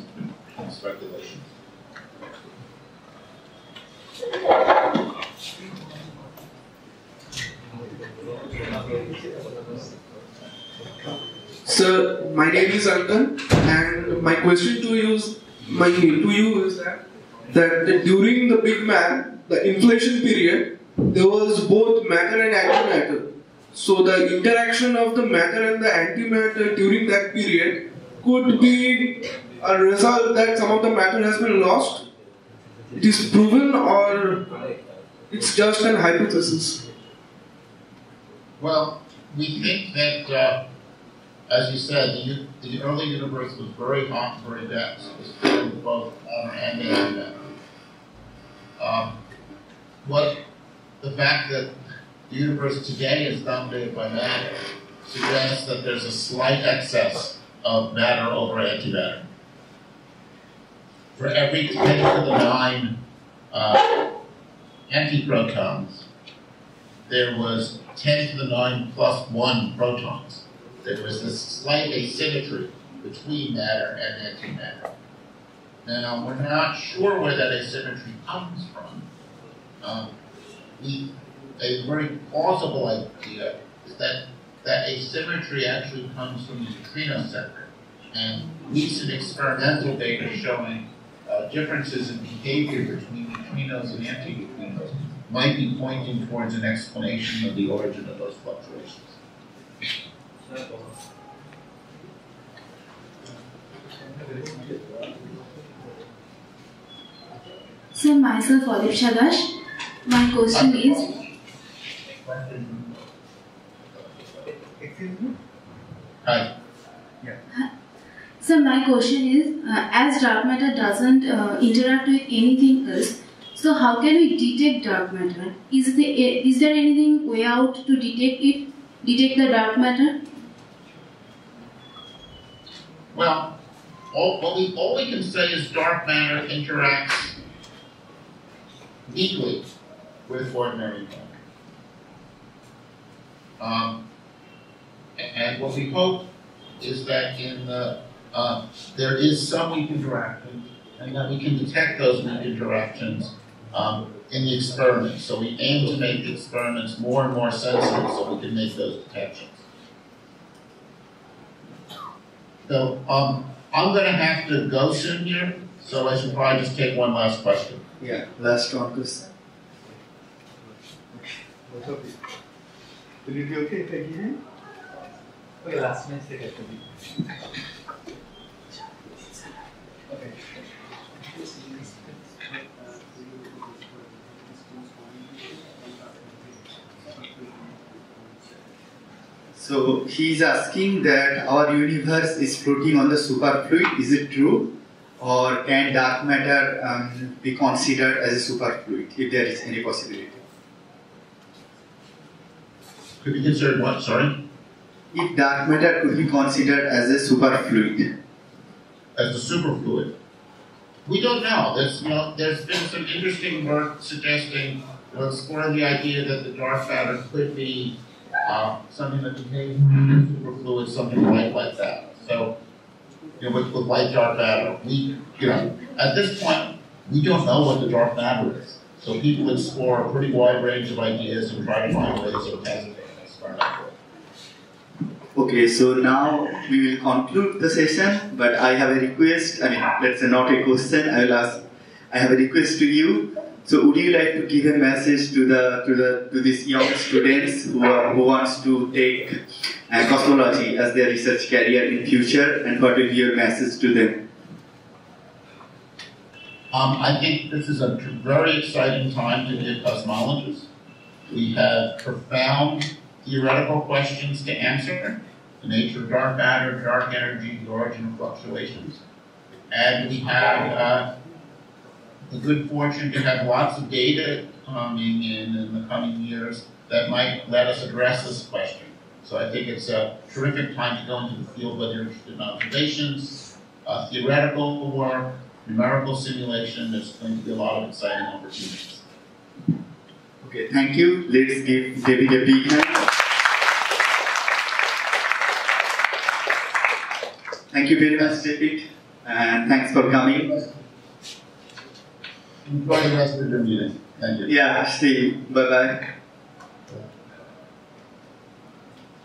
speculations. Sir, my name is Ankan, and my question to you is that during the Big Bang, the inflation period, there was both matter and antimatter. So the interaction of the matter and the antimatter during that period could be a result that some of the matter has been lost. It is proven, or it's just an hypothesis? Well, we think that, as you said, the early universe was very hot and very dense. It was filled with both matter and antimatter. The fact that the universe today is dominated by matter suggests that there's a slight excess of matter over antimatter. For every 10 to the 9 antiprotons, there was 10 to the 9 plus 1 protons. There was this slight asymmetry between matter and antimatter. Now, we're not sure where that asymmetry comes from. A very plausible idea is that that asymmetry actually comes from the neutrino sector. And recent experimental data showing differences in behavior between neutrinos and antineutrinos might be pointing towards an explanation of the origin of those fluctuations. So myself, Olive Shadash. My question is. Excuse me? Hi. Yeah. So my question is, as dark matter doesn't interact with anything else, so how can we detect dark matter? Is there anything way out to detect the dark matter? Well, all we can say is dark matter interacts weakly with ordinary matter. And what we hope is that there is some weak interaction, and that we can detect those weak interactions in the experiments. So we aim to make the experiments more and more sensitive so we can make those detections. So I'm going to have to go soon here, so I should probably just take one last question. Yeah, last one question. Will it be okay if I give you? Okay, last one is okay. So he's asking that our universe is floating on the superfluid. Is it true? Or can dark matter be considered as a superfluid, if there is any possibility? Could be considered what, sorry? If dark matter could be considered as a superfluid. As a superfluid? We don't know. There's been some interesting work suggesting, exploring the idea that the dark matter could be something that behaves superfluid, something like that. So, with light dark matter, at this point, we don't know what the dark matter is. So people explore a pretty wide range of ideas and try to find ways of testing it experimentally. Okay, so now we will conclude the session, but I have a request. Let's say not a question. I have a request to you. So, would you like to give a message to these young students who wants to take cosmology as their research career in future, and what will be your message to them? I think this is a very exciting time to be a cosmologist. We have profound theoretical questions to answer: the nature of dark matter, dark energy, the origin of fluctuations, and we have the good fortune to have lots of data coming in the coming years that might let us address this question. So I think it's a terrific time to go into the field, whether you're interested in observations, theoretical work, numerical simulation. There's going to be a lot of exciting opportunities. Okay, thank you. Let's give David a big hand. Thank you very much, David, and thanks for coming. Enjoy the rest of your meeting. Thank you. Yeah, see you. Bye-bye.